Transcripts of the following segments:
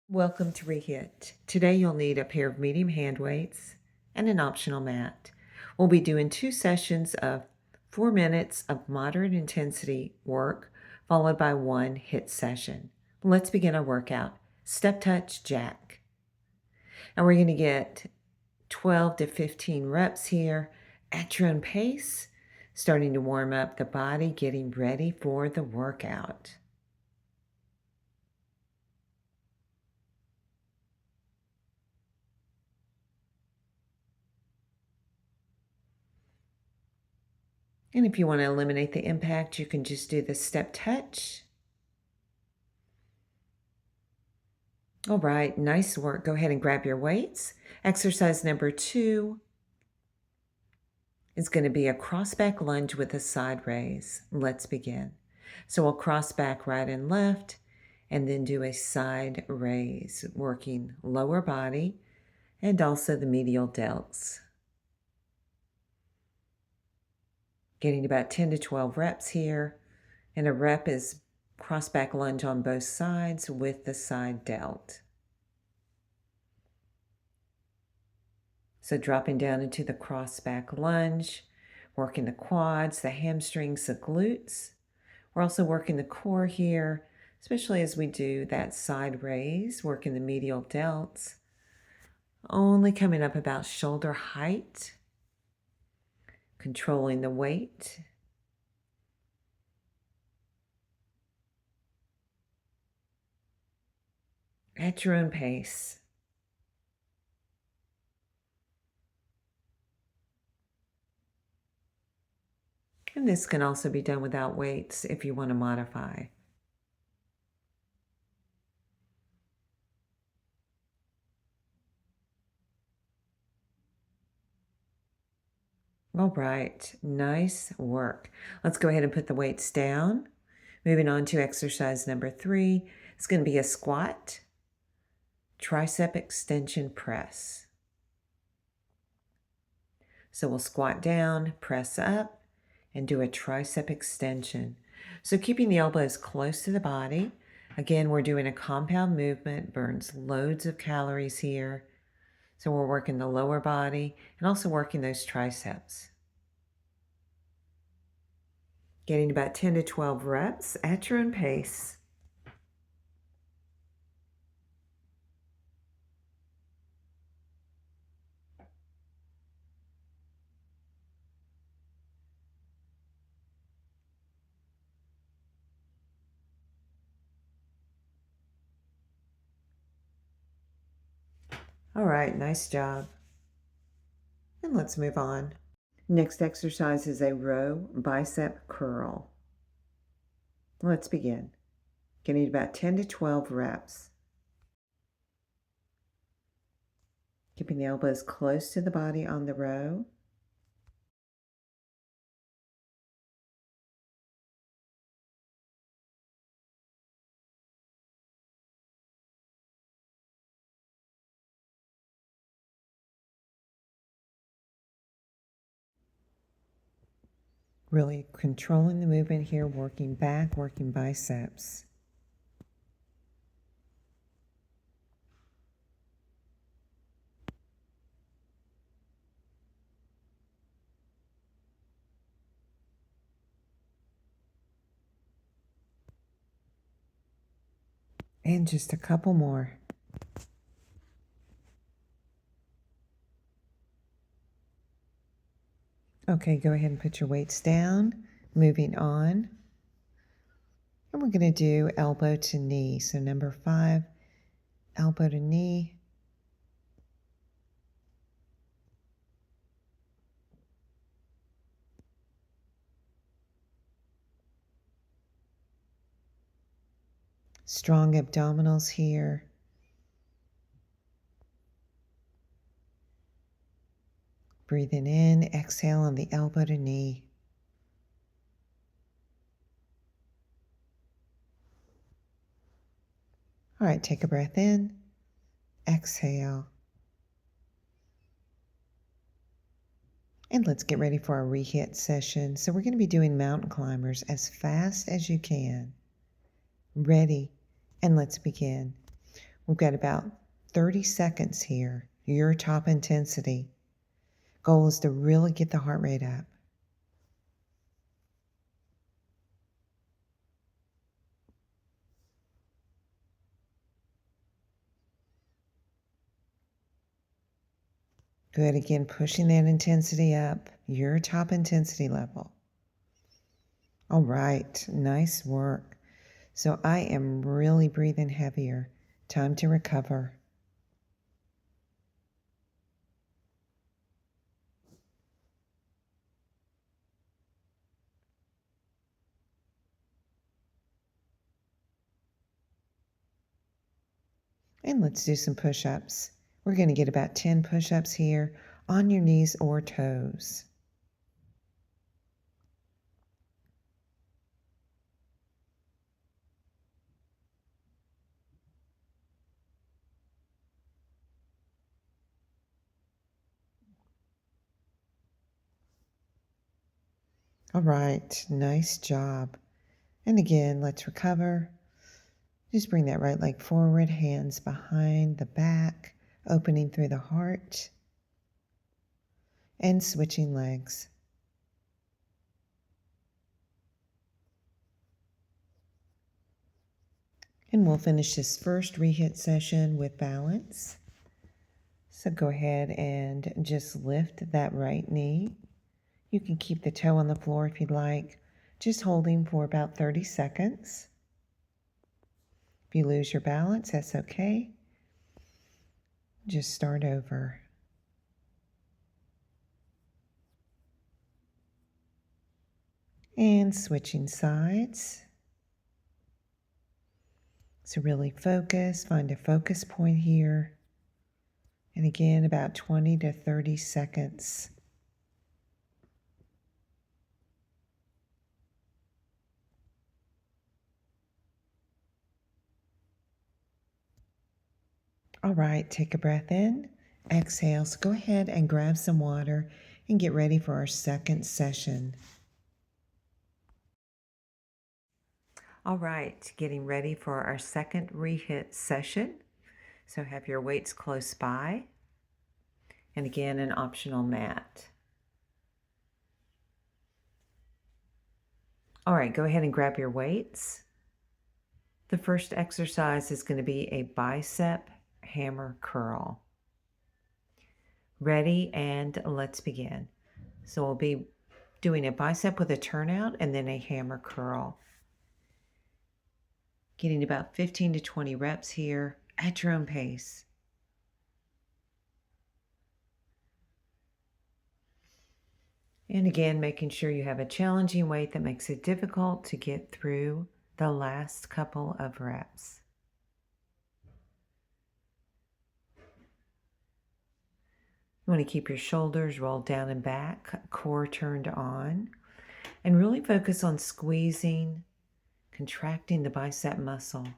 Welcome to ReHit. Today you'll need a pair of medium hand weights and an optional mat. We'll be doing 2 sessions of 4 minutes of moderate intensity work, followed by 1 HIT session. Let's begin our workout. Step touch jack. And we're going to get 12 to 15 reps here at your own pace, starting to warm up the body, getting ready for the workout. And if you want to eliminate the impact, you can just do the step touch. All right, nice work. Go ahead and grab your weights. Exercise number 2 is going to be a cross back lunge with a side raise. Let's begin. So we'll cross back right and left and then do a side raise, working lower body and also the medial delts. Getting about 10 to 12 reps here. And a rep is cross back lunge on both sides with the side delt. So dropping down into the cross back lunge, working the quads, the hamstrings, the glutes. We're also working the core here, especially as we do that side raise, working the medial delts. Only coming up about shoulder height, controlling the weight. At your own pace. And this can also be done without weights if you want to modify. All right, nice work. Let's go ahead and put the weights down. Moving on to exercise number 3. It's going to be a squat, tricep extension press. So we'll squat down, press up, and do a tricep extension. So keeping the elbows close to the body. Again, we're doing a compound movement, burns loads of calories here. So we're working the lower body and also working those triceps. Getting about 10 to 12 reps at your own pace. All right, nice job. And let's move on. Next exercise is a row bicep curl. Let's begin. Getting about 10 to 12 reps. Keeping the elbows close to the body on the row. Really controlling the movement here, working back, working biceps. And just a couple more. Okay, go ahead and put your weights down. Moving on. And we're going to do elbow to knee. So number 5, elbow to knee. Strong abdominals here. Breathing in, exhale on the elbow to knee. All right, take a breath in, exhale. And let's get ready for our ReHit session. So we're going to be doing mountain climbers as fast as you can. Ready, and let's begin. We've got about 30 seconds here, your top intensity. Goal is to really get the heart rate up. Good, again, pushing that intensity up, your top intensity level. All right, nice work. So I am really breathing heavier. Time to recover. And let's do some push-ups. We're going to get about 10 push-ups here on your knees or toes. All right, nice job. And again, let's recover. Just bring that right leg forward, hands behind the back, opening through the heart, and switching legs. And we'll finish this first ReHit session with balance. So go ahead and just lift that right knee. You can keep the toe on the floor if you'd like, just holding for about 30 seconds. If you lose your balance, that's okay. Just start over. And switching sides. So really focus, find a focus point here. And again, about 20 to 30 seconds. All right, take a breath in, exhale. So go ahead and grab some water and get ready for our second session. All right, getting ready for our second ReHit session. So have your weights close by. And again, an optional mat. All right, go ahead and grab your weights. The first exercise is going to be a bicep hammer curl. Ready, and let's begin. So we'll be doing a bicep with a turnout and then a hammer curl. Getting about 15 to 20 reps here at your own pace. And again, making sure you have a challenging weight that makes it difficult to get through the last couple of reps. You want to keep your shoulders rolled down and back, core turned on, and really focus on squeezing, contracting the bicep muscle,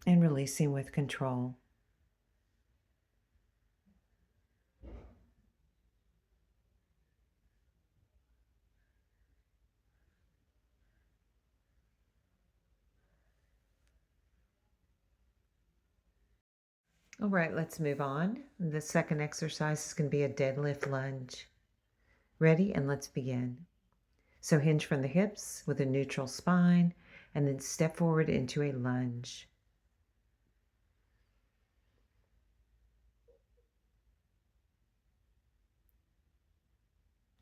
and releasing with control. All right, let's move on. The second exercise is going to be a deadlift lunge. Ready? And let's begin. So hinge from the hips with a neutral spine, and then step forward into a lunge.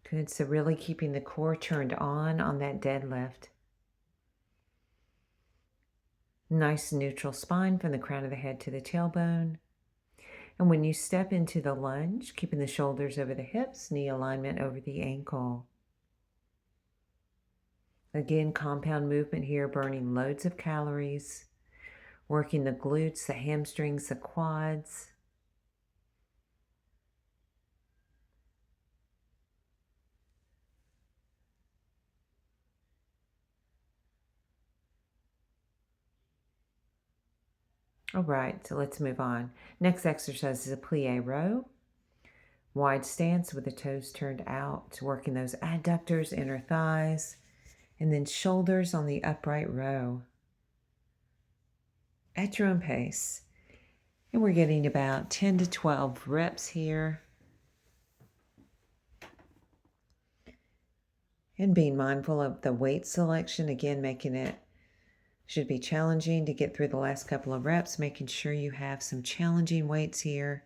Good, so really keeping the core turned on that deadlift. Nice neutral spine from the crown of the head to the tailbone. And when you step into the lunge, keeping the shoulders over the hips, knee alignment over the ankle. Again, compound movement here, burning loads of calories, working the glutes, the hamstrings, the quads. All right, so let's move on. Next exercise is a plie row. Wide stance with the toes turned out, working those adductors, inner thighs, and then shoulders on the upright row. at your own pace. And we're getting about 10 to 12 reps here. And being mindful of the weight selection, again, making it should be challenging to get through the last couple of reps, making sure you have some challenging weights here.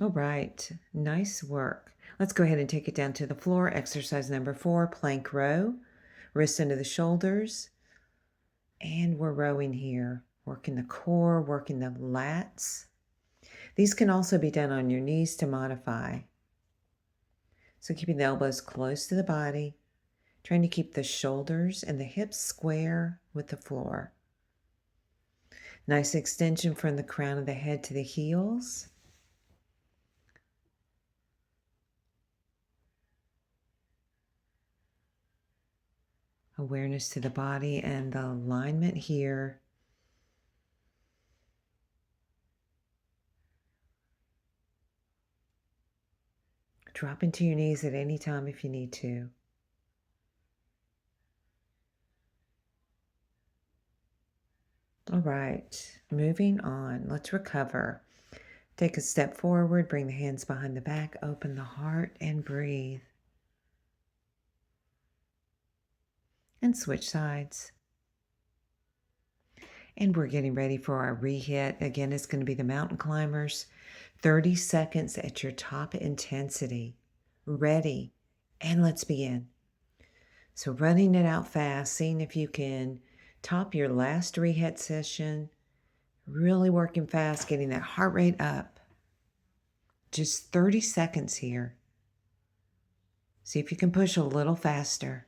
All right, nice work. Let's go ahead and take it down to the floor. Exercise number 4, plank row. Wrists into the shoulders. And we're rowing here, working the core, working the lats. These can also be done on your knees to modify. So keeping the elbows close to the body, trying to keep the shoulders and the hips square with the floor. Nice extension from the crown of the head to the heels. Awareness to the body and the alignment here. Drop into your knees at any time if you need to. All right, moving on. Let's recover. Take a step forward, bring the hands behind the back, open the heart, and breathe. And switch sides. And we're getting ready for our ReHit. Again, it's going to be the mountain climbers. 30 seconds at your top intensity. Ready. And let's begin. So running it out fast, seeing if you can top your last ReHit session. Really working fast, getting that heart rate up. Just 30 seconds here. See if you can push a little faster.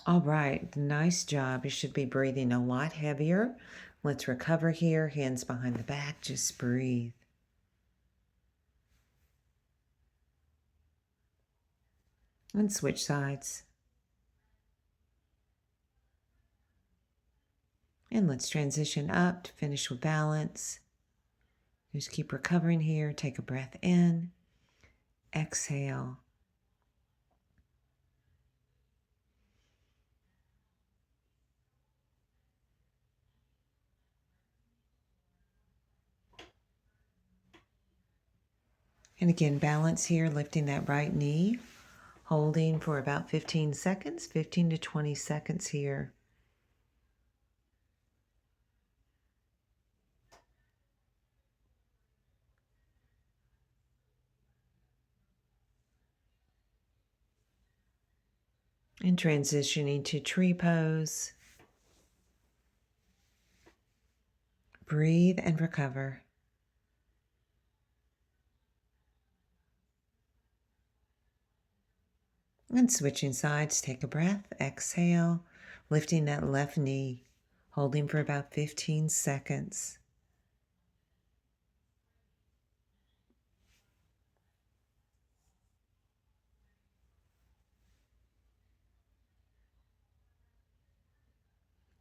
All right, nice job. You should be breathing a lot heavier. Let's recover here. Hands behind the back. Just breathe. And switch sides. And let's transition up to finish with balance. Just keep recovering here. Take a breath in. Exhale. And again, balance here, lifting that right knee, holding for about 15 seconds, 15 to 20 seconds here. And transitioning to tree pose. Breathe and recover. And switching sides, take a breath, exhale, lifting that left knee, holding for about 15 seconds.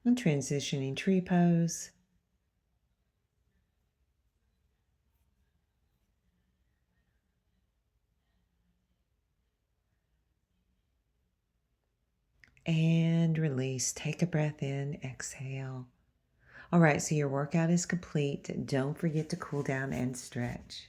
And transitioning tree pose. And release. Take a breath in, exhale. All right, so your workout is complete. Don't forget to cool down and stretch.